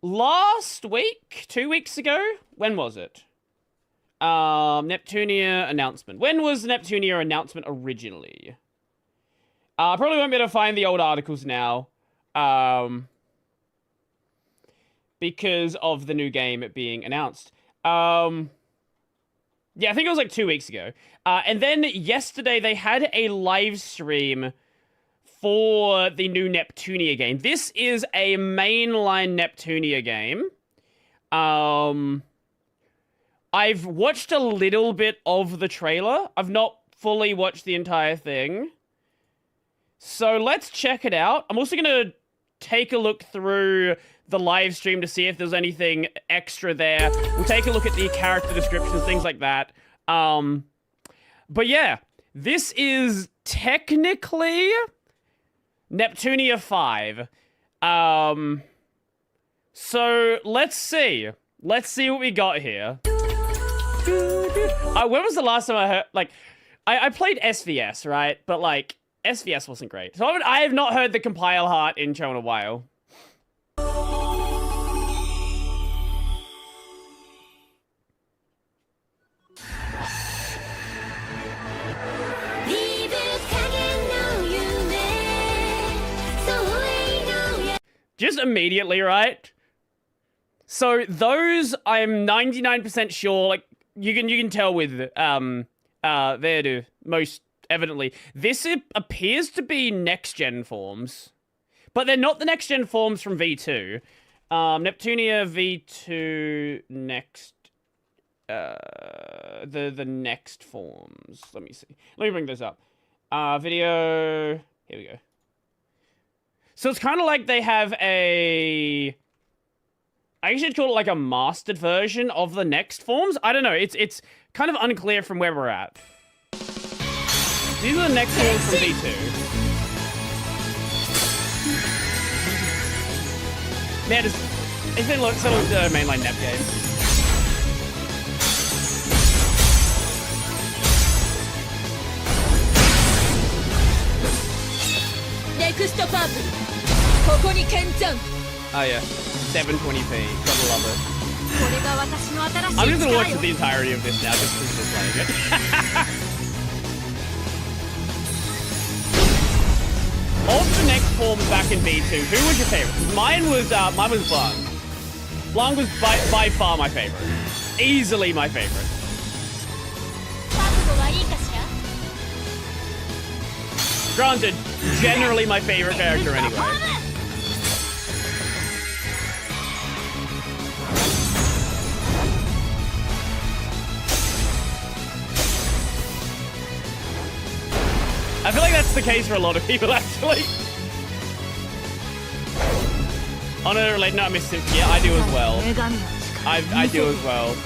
last week, 2 weeks ago, when was it? Neptunia announcement. When was the Neptunia announcement originally? Probably won't be able to find the old articles now. Because of the new game being announced. Yeah, I think it was like 2 weeks ago. And then yesterday they had a live stream for the new Neptunia game. This is a mainline Neptunia game. I've watched a little bit of the trailer. I've not fully watched the entire thing. So let's check it out. I'm also going to take a look through the live stream to see if there's anything extra there. We'll take a look at the character descriptions, things like that. But yeah, this is technically Neptunia 5. So let's see. Let's see what we got here. When was the last time I heard, like, I played SVS, right? But like, SVS wasn't great. So I have not heard the compile heart intro in a while. Just immediately, right? So those, I'm 99% sure, like, you can tell with, there too, most evidently. This appears to be next-gen forms. But they're not the next-gen forms from V2. Neptunia V2 next, the next forms. Let me see. Let me bring this up. Video, here we go. So it's kind of like they have I guess you'd call it like a mastered version of the next forms. I don't know. It's kind of unclear from where we're at. These are the next forms from V2. Man, it's been some of the mainline Nep games. Next purple. Oh yeah, 720p. Gotta love it. I'm just gonna watch the entirety of this now, just because we're playing it. Of the next forms back in V2, who was your favorite? Mine was Blanc. Blanc was by far my favorite. Easily my favorite. Granted, generally my favorite character anyway. I feel like that's the case for a lot of people, actually. On a related note, Miss Simpson, yeah, I do as well. I do as well.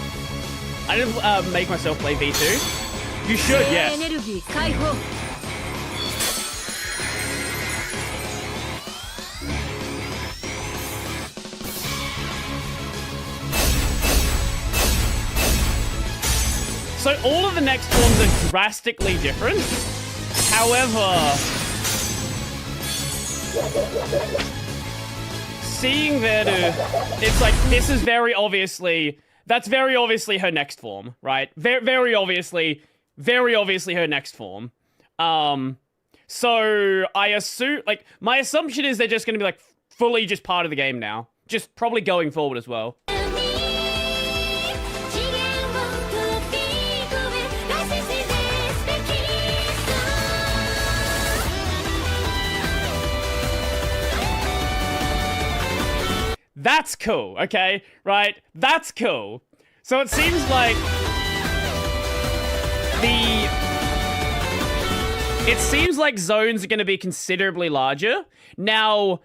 I didn't make myself play V2. You should, yes. So all of the next forms are drastically different. However, seeing that it's like, this is very obviously, that's very obviously her next form, right? Very obviously her next form. So I assume, like, my assumption is they're just going to be like fully just part of the game now. Just probably going forward as well. That's cool, okay? Right? That's cool. So it seems like it seems like zones are going to be considerably larger. Now,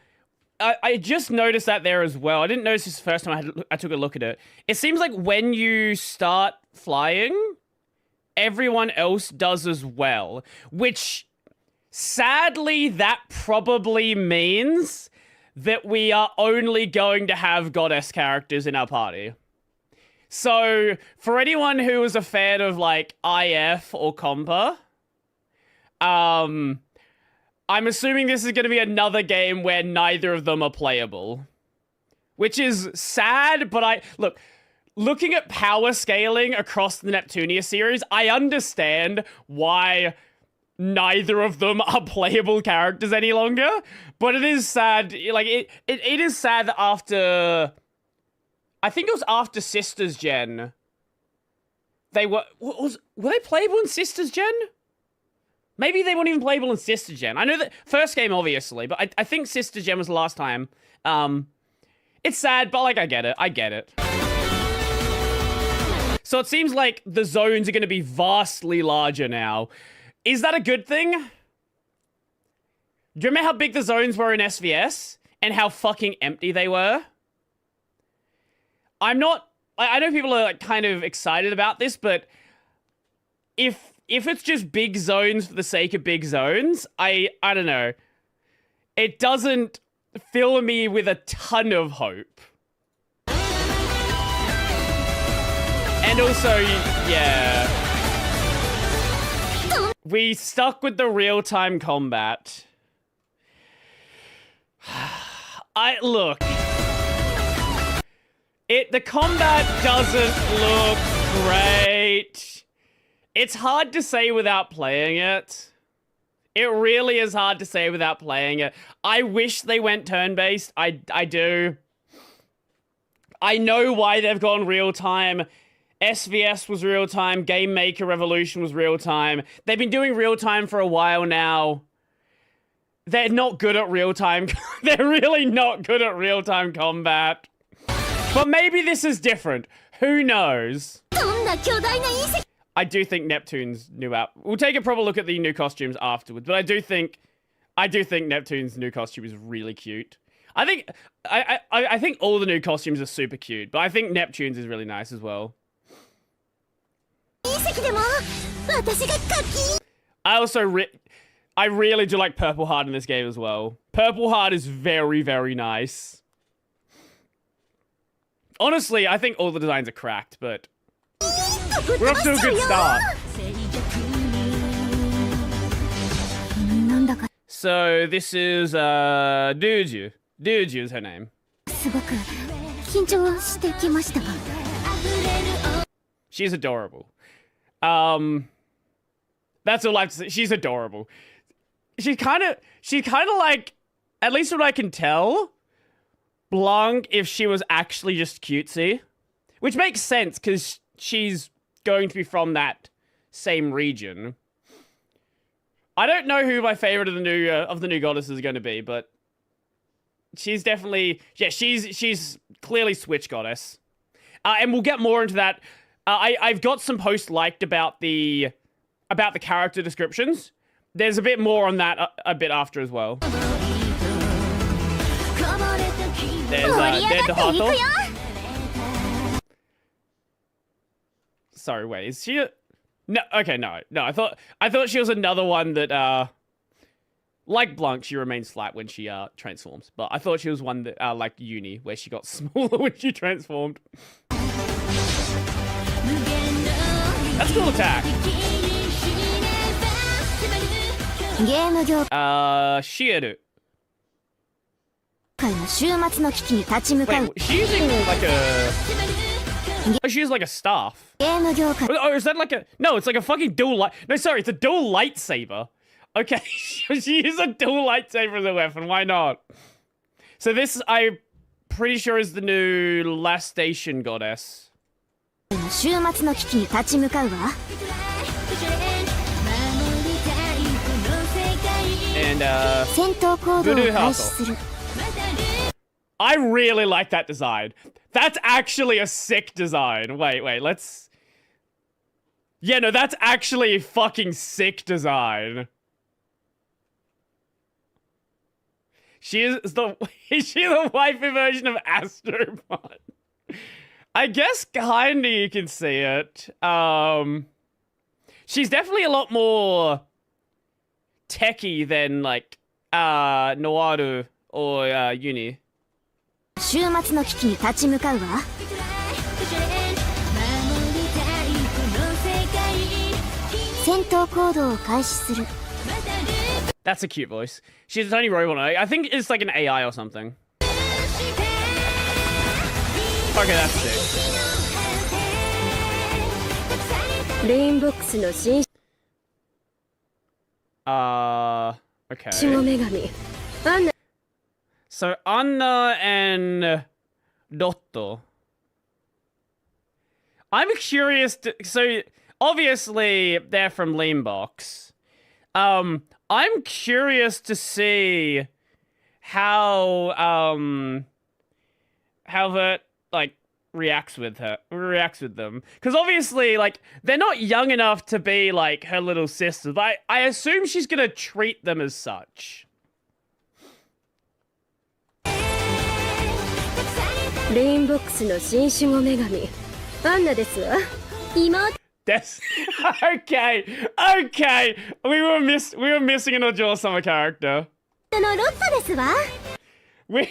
I just noticed that there as well. I didn't notice this the first time I took a look at it. It seems like when you start flying, everyone else does as well. Which, sadly, that probably means that we are only going to have goddess characters in our party. So, for anyone who is a fan of, like, IF or Compa, I'm assuming this is going to be another game where neither of them are playable. which is sad, but looking at power scaling across the Neptunia series, I understand why neither of them are playable characters any longer, but it is sad. Like, it is sad that after, I think it was after Sisters Gen, they were they playable in Sisters Gen? Maybe they weren't even playable in Sister Gen. I know that first game, obviously, but I think Sister Gen was the last time. It's sad, but like, I get it. So it seems like the zones are going to be vastly larger now. Is that a good thing? Do you remember how big the zones were in SVS? And how fucking empty they were? I know people are like kind of excited about this, but if it's just big zones for the sake of big zones, I don't know. It doesn't fill me with a ton of hope. And also, yeah. We stuck with the real-time combat. Look. The combat doesn't look great. It's hard to say without playing it. It really is hard to say without playing it. I wish they went turn-based. I do. I know why they've gone real-time. SVS was real-time. Game Maker Revolution was real-time. They've been doing real-time for a while now. They're not good at real-time. They're really not good at real-time combat. But maybe this is different. Who knows? I do think Neptune's new out. We'll take a proper look at the new costumes afterwards, but I do think Neptune's new costume is really cute. I think all the new costumes are super cute, but I think Neptune's is really nice as well. I really do like Purple Heart in this game as well. Purple Heart is very, very nice. Honestly, I think all the designs are cracked, but we're off to a good start. So this is Duju. Duju is her name. She's adorable. That's all I have to say. She's adorable. She's kind of like, at least what I can tell, Blanc if she was actually just cutesy, which makes sense because she's going to be from that same region. I don't know who my favorite of the new goddesses is going to be, but she's definitely, yeah, she's clearly Switch goddess, and we'll get more into that. I've got some posts liked about the character descriptions. There's a bit more on that a bit after as well. There's Dead to Hato. Sorry, wait, is she a... No, okay, no. I thought she was another one that like Blanc, she remains flat when she transforms. But I thought she was one that like Uni, where she got smaller when she transformed. That's a cool attack. Shieru. Wait, she's using like a... Oh, she has like a staff. Oh, is that like a... No, it's like a fucking dual light... No, sorry, it's a dual lightsaber. Okay, she used a dual lightsaber as a weapon. Why not? So this, I'm pretty sure, is the new Last Station goddess. And, Voodoo Hato. I really like that design. That's actually a sick design. Wait, let's... Yeah, no, that's actually a fucking sick design. Is she the wifey version of Astropod? I guess kinda you can see it. She's definitely a lot more techie than like Noaru or Uni. That's a cute voice. She's a tiny robot. I think it's like an AI or something. Okay, that's sick. レインボックスの新 Okay. 守護女神アンナ So Anna and Dotto. I'm curious to, so obviously they're from Leanbox. I'm curious to see how Vert like reacts with them, because obviously like they're not young enough to be like her little sisters, but I assume she's gonna treat them as such. レインボックスの新守護女神アンナですわ妹 That's okay. We were missing an Ojo-sama character. のロットですわ We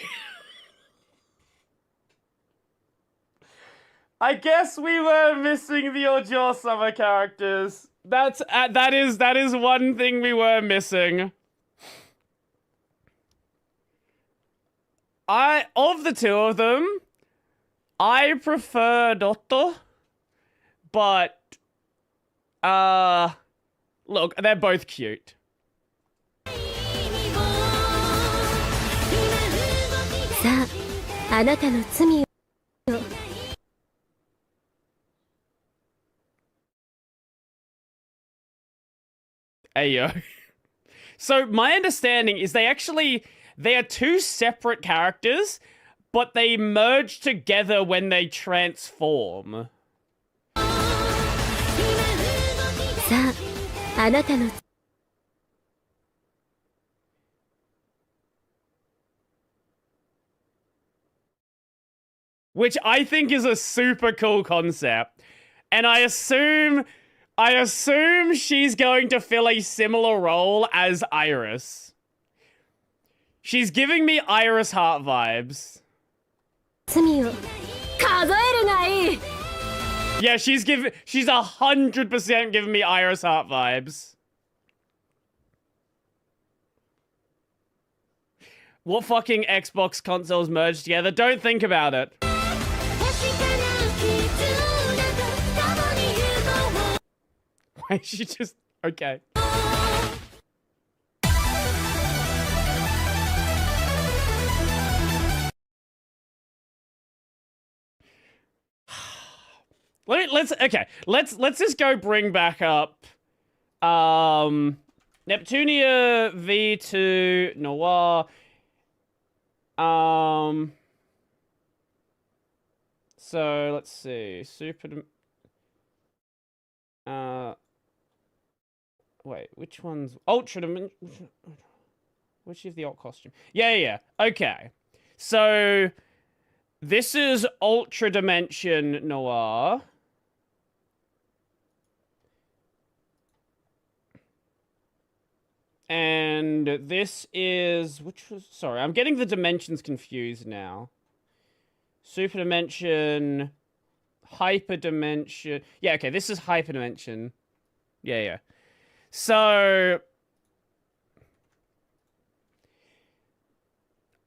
I guess we were missing the Ojo-sama characters. That is one thing we were missing. Of the two of them, I prefer Dotto, but look, they're both cute. さああなたの罪を Ayo. So my understanding is they are two separate characters, but they merge together when they transform. さああなたの Which I think is a super cool concept. And I assume she's going to fill a similar role as Iris. She's giving me Iris Heart vibes. 罪を数えるがいい Yeah, she's 100% giving me Iris Heart vibes. What fucking Xbox consoles merged together? Don't think about it. Why is she just... Okay. Let's just go bring back up Neptunia V2 Noir. So let's see. Wait, which one's Ultra Dimension? Which is the alt costume? Yeah. Okay. So this is Ultra Dimension Noir. And this is, sorry, I'm getting the dimensions confused now. Super Dimension, Hyper Dimension. Yeah, okay, this is Hyper Dimension. Yeah. So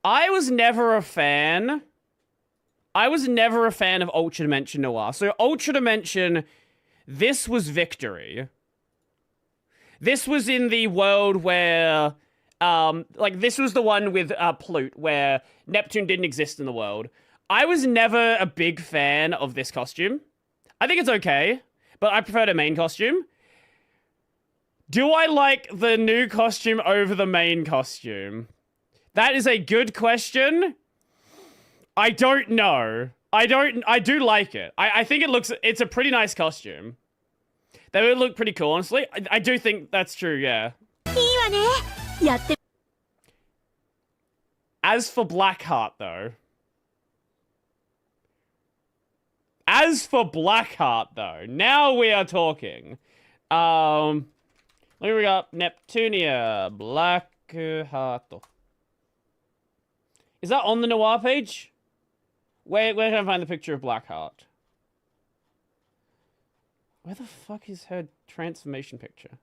I was never a fan of Ultra Dimension Noir. So Ultra Dimension, this was Victory. This was in the world where, this was the one with Plute, where Neptune didn't exist in the world. I was never a big fan of this costume. I think it's okay, but I prefer the main costume. Do I like the new costume over the main costume? That is a good question. I don't know. I do like it. I think it's a pretty nice costume. They would look pretty cool, honestly. I do think that's true, yeah. いいわねやって As for Blackheart, though. Now we are talking. Here we got Neptunia, Blackheart. Is that on the Noir page? Where can I find the picture of Blackheart? Where the fuck is her transformation picture?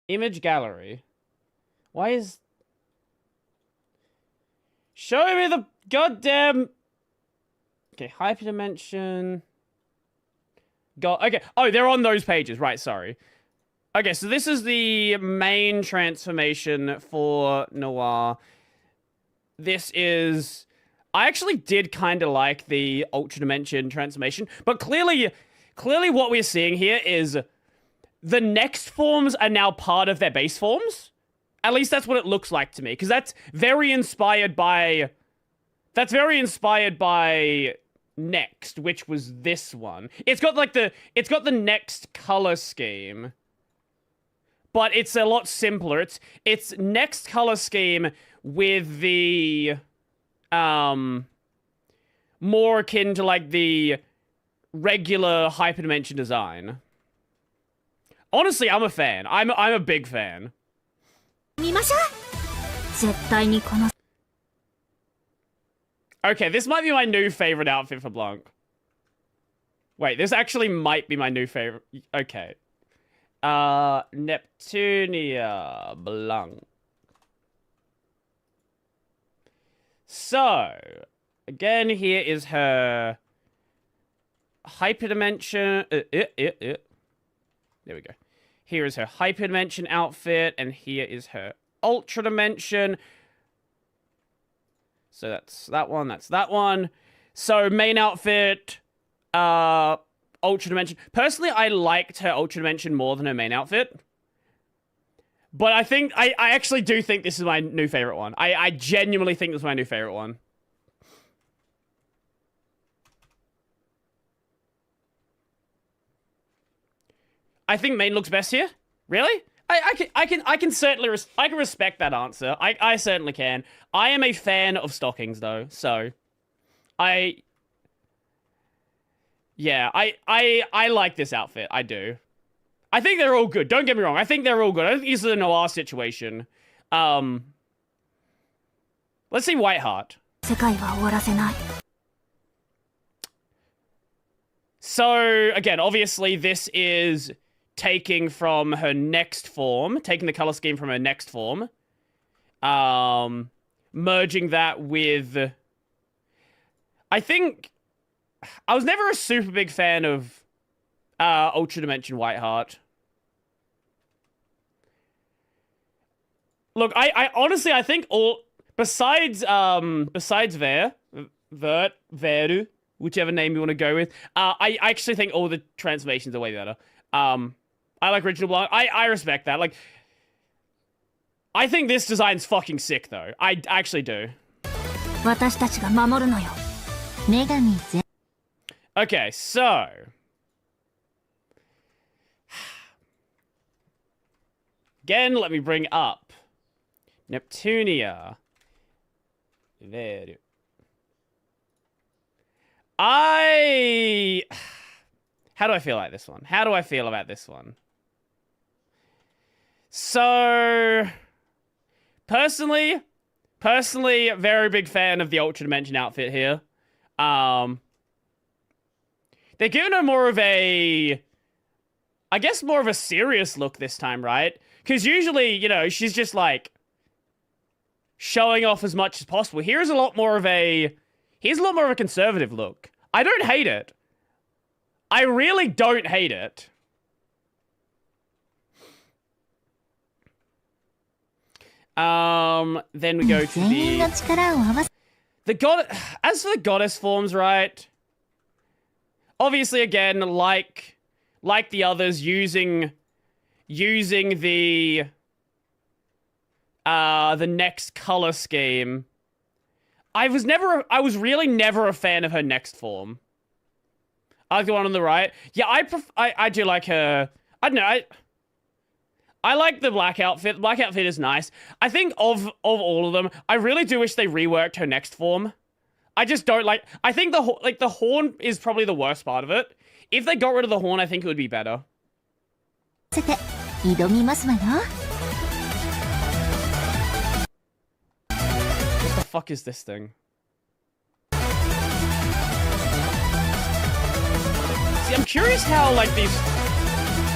Image gallery. Why is... Show me the goddamn... Okay, hyperdimension. Okay. Oh, they're on those pages. Right, sorry. Okay, so this is the main transformation for Noir. This is... I actually did kind of like the Ultra Dimension transformation, but clearly what we're seeing here is the next forms are now part of their base forms. At least that's what it looks like to me, because that's very inspired by Next, which was this one. It's got like the Next color scheme, but it's a lot simpler. It's Next color scheme with the more akin to like the regular hyperdimension design. Honestly, I'm a fan. I'm a big fan. Okay, this might be my new favorite outfit for Blanc. Wait, this actually might be my new favorite. Okay. Neptunia Blanc. So, again, here is her hyperdimension. There we go. Here is her hyperdimension outfit, and here is her ultra dimension. So that's that one, that's that one. So main outfit, ultra dimension. Personally, I liked her ultra dimension more than her main outfit. But I think, I actually do think this is my new favorite one. I genuinely think this is my new favorite one. I think main looks best here. Really? I can certainly I can respect that answer. I certainly can. I am a fan of stockings though, so I like this outfit. I do. I think they're all good. Don't get me wrong. I think they're all good. I think this is a Noir situation. Let's see Whiteheart. So again, obviously this is taking from her next form, taking the color scheme from her next form, merging that with... I think... I was never a super big fan of Ultra Dimension Whiteheart. Look, I honestly, I think all... Besides Veru, whichever name you want to go with, I actually think all the transformations are way better. I like Original Blanc. I respect that. Like, I think this design's fucking sick, though. I actually do. Okay, so... Again, let me bring up Neptunia. There. How do I feel like this one? How do I feel about this one? So, personally, very big fan of the Ultra Dimension outfit here. They're giving her more of a, I guess more of a serious look this time, right? Because usually, you know, she's just like showing off as much as possible. Here's a lot more of a conservative look. I don't hate it. I really don't hate it. Then we go to the god. As for the goddess forms, right? Obviously, again, like the others, using the next color scheme. I was really never a fan of her next form. I like the one on the right. Yeah, I do like her. I don't know. I like the black outfit. The black outfit is nice. I think of all of them, I really do wish they reworked her next form. I just don't like... I think the horn is probably the worst part of it. If they got rid of the horn, I think it would be better. What the fuck is this thing? See, I'm curious how, like,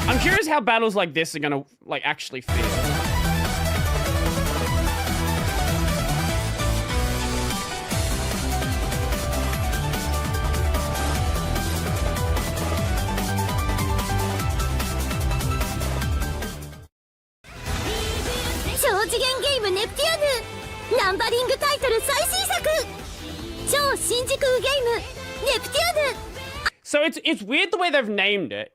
I'm curious how battles like this are gonna, like, actually feel. ナンバリングタイトル最新作超新時空ゲームネプテューヌ So it's weird the way they've named it.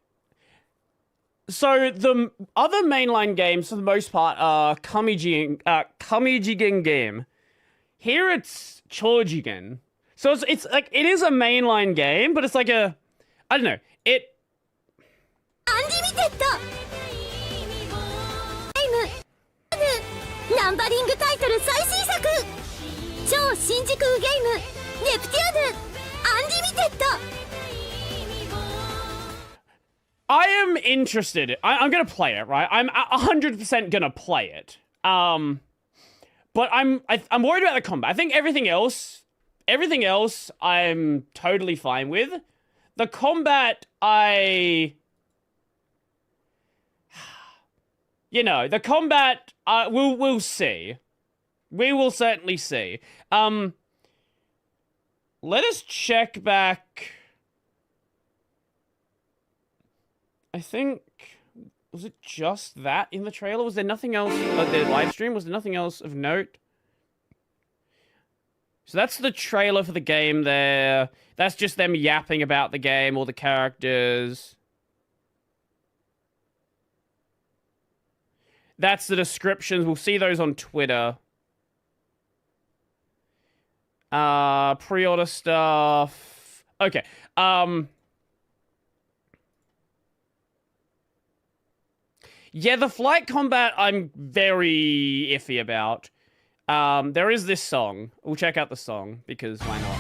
So the other mainline games, for the most part, are Kamijigen game. Here it's Chojigen. So it's like it is a mainline game, but it's like a, I don't know. It. Unlimited ナンバリングタイトル最新作超新時空ゲームネプテューヌ Unlimited I am interested. I'm gonna play it, right? I'm 100% gonna play it. But I'm worried about the combat. I think everything else I'm totally fine with. The combat, the combat, we'll see. We will certainly see. Let us check back. I think, was it just that in the trailer? Was there nothing else, the live stream? Was there nothing else of note? So that's the trailer for the game there. That's just them yapping about the game, all the characters. That's the descriptions. We'll see those on Twitter. Pre-order stuff. Okay. Yeah, the flight combat I'm very iffy about. There is this song. We'll check out the song, because why not?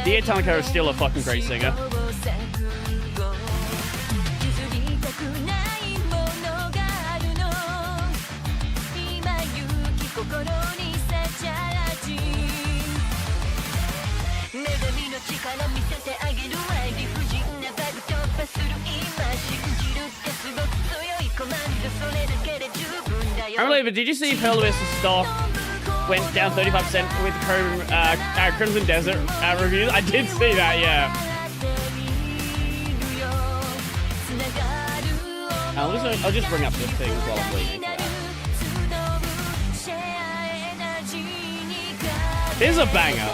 The Tanaka is still a fucking great singer. Unbelievable, did you see Pearl Abyss's stock went down 35% with Crimson Desert reviews? I did see that, yeah. I'll just bring up the things while I'm waiting for that. This is a banger.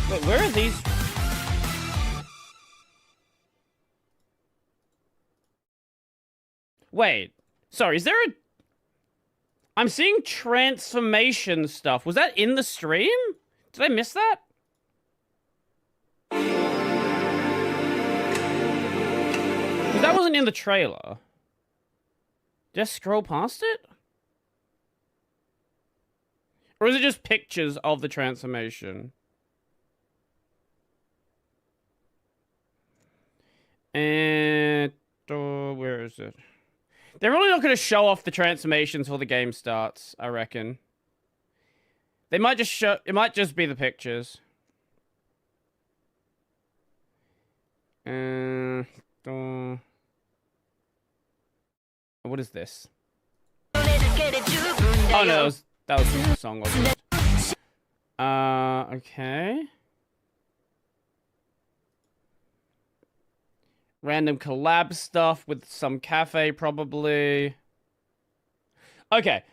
Wait, where are these? Wait, sorry, is there a... I'm seeing transformation stuff. Was that in the stream? Did I miss that? That wasn't in the trailer. Did I scroll past it? Or is it just pictures of the transformation? And... where is it? They're really not going to show off the transformations before the game starts, I reckon. They might just show... It might just be the pictures. What is this? Oh no, that was the song, wasn't it? Okay. Random collab stuff with some cafe, probably. Okay.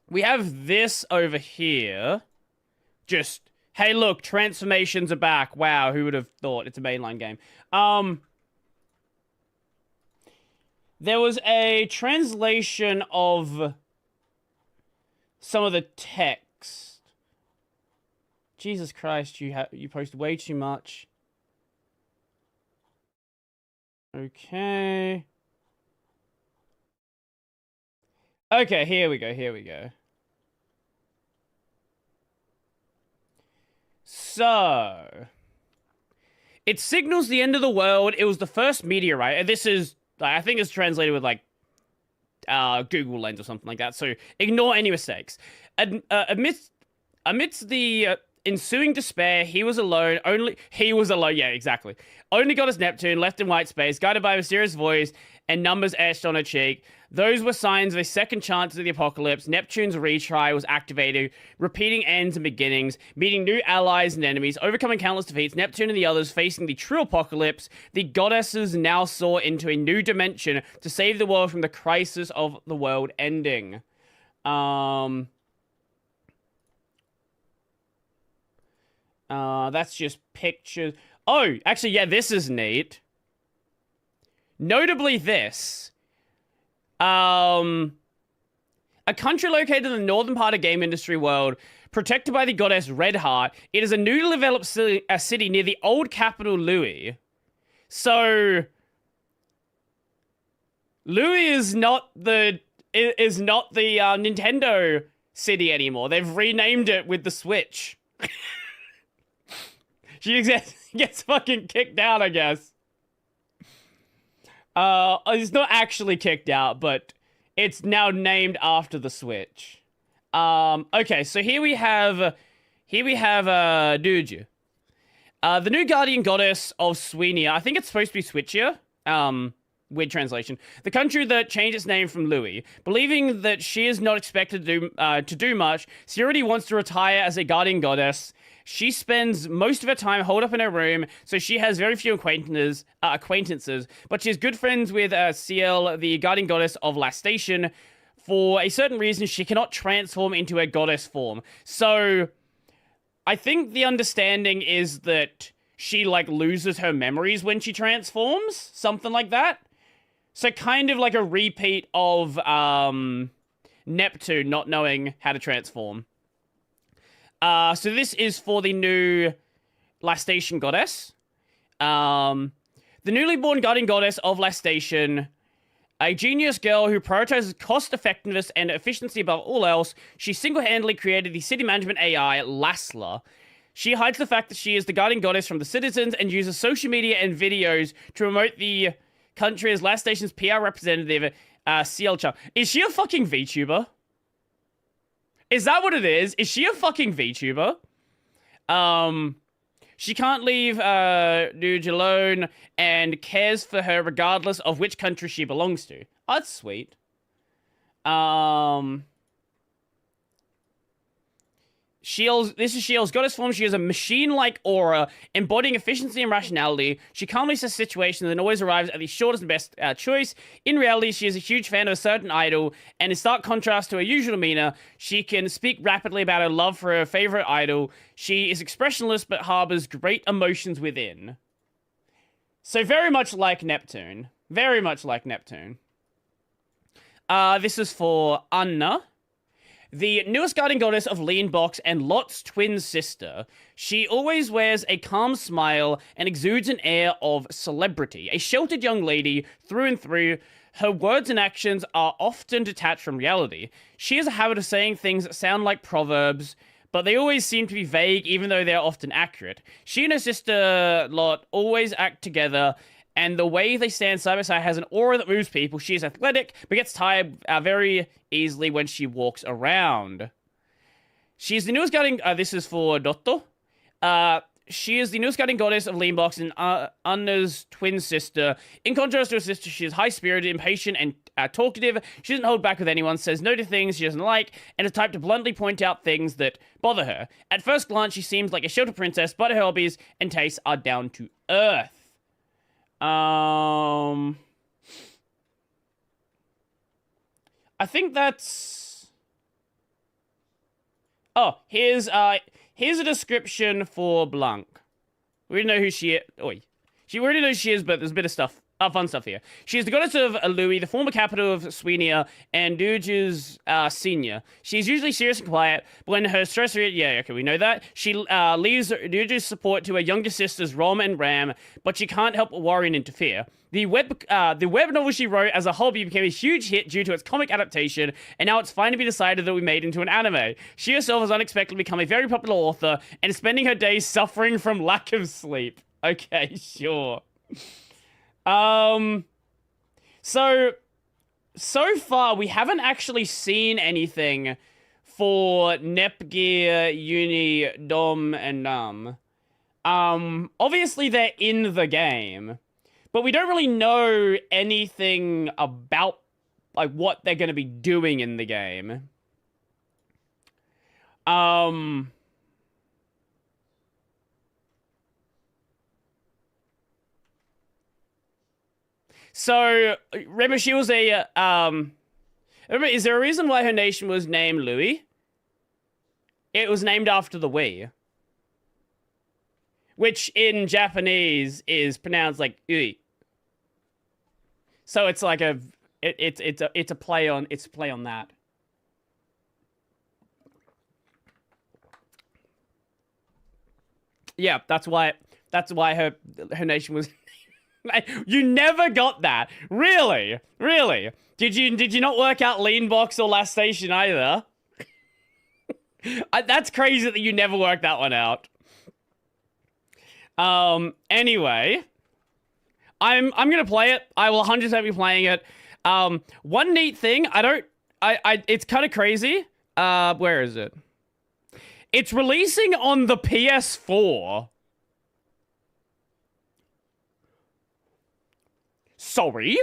We have this over here. Just, hey look, transformations are back. Wow, who would have thought? It's a mainline game. There was a translation of some of the text. Jesus Christ, you post way too much. Okay. Okay, here we go. So, It signals the end of the world. It was the first meteorite. And this is, I think it's translated with like Google Lens or something like that. So ignore any mistakes. Amidst the ensuing despair, he was alone. Yeah, exactly. Only goddess Neptune, left in white space, guided by a mysterious voice and numbers etched on her cheek. Those were signs of a second chance of the apocalypse. Neptune's retry was activated, repeating ends and beginnings, meeting new allies and enemies, overcoming countless defeats. Neptune and the others facing the true apocalypse. The goddesses now soar into a new dimension to save the world from the crisis of the world ending. That's just pictures. Oh, actually, yeah, this is neat. Notably this. A country located in the northern part of game industry world, protected by the goddess Redheart. It is a newly developed city near the old capital Louis. So Louis is not the Nintendo city anymore. They've renamed it with the Switch. She gets fucking kicked out, I guess. It's not actually kicked out, but it's now named after the Switch. Okay, so here we have Duju. The new guardian goddess of Swenia. I think it's supposed to be Switchia. Weird translation. The country that changed its name from Louis. Believing that she is not expected to do much, she already wants to retire as a guardian goddess. She spends most of her time holed up in her room, so she has very few acquaintances, but she's good friends with Ciel, the guardian goddess of Lastation. For a certain reason, she cannot transform into a goddess form. So, I think the understanding is that she, like, loses her memories when she transforms, something like that. So, kind of like a repeat of Neptune not knowing how to transform. So this is for the new Lastation goddess. The newly born guardian goddess of Lastation, a genius girl who prioritizes cost effectiveness and efficiency above all else, she single-handedly created the city management AI, Lasla. She hides the fact that she is the guardian goddess from the citizens and uses social media and videos to promote the country as Lastation's PR representative, Ciel Chang. Is she a fucking VTuber? Is that what it is? Is she a fucking VTuber? She can't leave Duge alone and cares for her regardless of which country she belongs to. Oh, that's sweet. This is Shiel's goddess form. She has a machine-like aura, embodying efficiency and rationality. She calmly assesses situations and always arrives at the shortest and best choice. In reality, she is a huge fan of a certain idol, and in stark contrast to her usual demeanor, she can speak rapidly about her love for her favorite idol. She is expressionless, but harbors great emotions within. So very much like Neptune. Very much like Neptune. This is for Anna. The newest guardian goddess of Leanbox and Lot's twin sister. She always wears a calm smile and exudes an air of celebrity. A sheltered young lady through and through, her words and actions are often detached from reality. She has a habit of saying things that sound like proverbs, but they always seem to be vague even though they're often accurate. She and her sister Lot always act together, and the way they stand side by side has an aura that moves people. She is athletic, but gets tired very easily when she walks around. She is the newest guardian... this is for Dotto. She is the newest guardian goddess of Leanbox and Anna's twin sister. In contrast to her sister, she is high-spirited, impatient, and talkative. She doesn't hold back with anyone, says no to things she doesn't like, and is type to bluntly point out things that bother her. At first glance, she seems like a sheltered princess, but her hobbies and tastes are down to earth. I think that's... Oh, here's a description for Blanc. We already know who she is. Oi. We already know who she is, but there's a bit of stuff. Fun stuff here. She is the goddess of Louis, the former capital of Swenia, and Duge's senior. She's usually serious and quiet, but when her stress... Yeah, okay, we know that. She leaves Duge's support to her younger sisters, Rom and Ram, but she can't help but worry and interfere. The web novel she wrote as a hobby became a huge hit due to its comic adaptation, and now it's finally been decided that we made into an anime. She herself has unexpectedly become a very popular author, and is spending her days suffering from lack of sleep. Okay, sure. So far we haven't actually seen anything for Nepgear, Uni, Dom, and Num. Obviously they're in the game, but we don't really know anything about like what they're going to be doing in the game. So remember she was a remember, is there a reason why her nation was named Louis? It was named after the Wii, which in Japanese is pronounced like Ui. So it's like it's a play on that. Yeah, that's why her nation was. You never got that, really? Did you not work out Lean Box or Last Station either? That's crazy that you never worked that one out. Anyway, I'm gonna play it. I will 100% be playing it. One neat thing, it's kind of crazy. Where is it? It's releasing on the PS4. Sorry?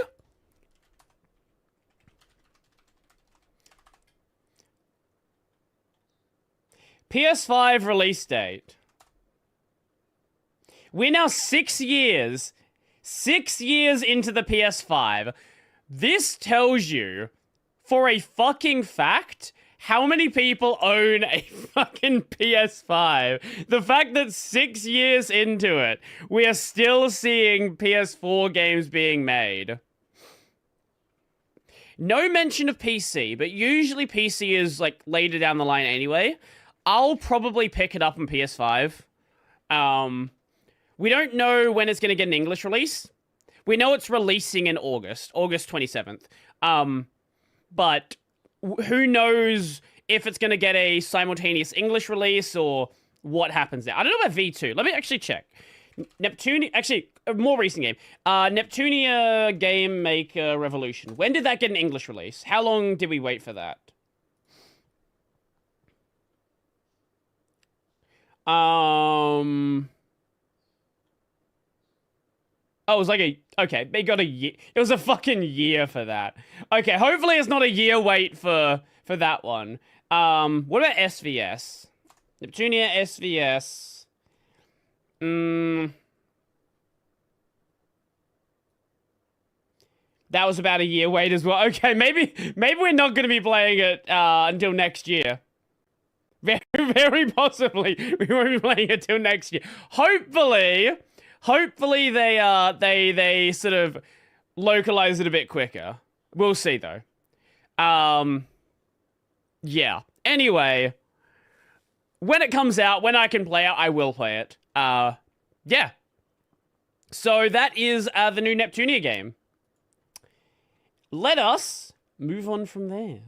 PS5 release date. We're now 6 years into the PS5. This tells you, for a fucking fact, how many people own a fucking PS5. The fact that 6 years into it, we are still seeing PS4 games being made. No mention of PC, but usually PC is like later down the line anyway. I'll probably pick it up on PS5. We don't know when it's going to get an English release. We know it's releasing in August 27th. But who knows if it's going to get a simultaneous English release or what happens there. I don't know about V2. Let me actually check. Neptunia, actually, a more recent game. Neptunia Game Maker Revolution. When did that get an English release? How long did we wait for that? Oh, it was like okay, they got a year. It was a fucking year for that. Okay, hopefully it's not a year wait for that one. What about SVS? Neptunia SVS. That was about a year wait as well. Okay, maybe we're not going to be playing it until next year. Very, very possibly we won't be playing it till next year. Hopefully they sort of localize it a bit quicker. We'll see though. Yeah. Anyway, when it comes out, when I can play it, I will play it. Yeah. So that is the new Neptunia game. Let us move on from there.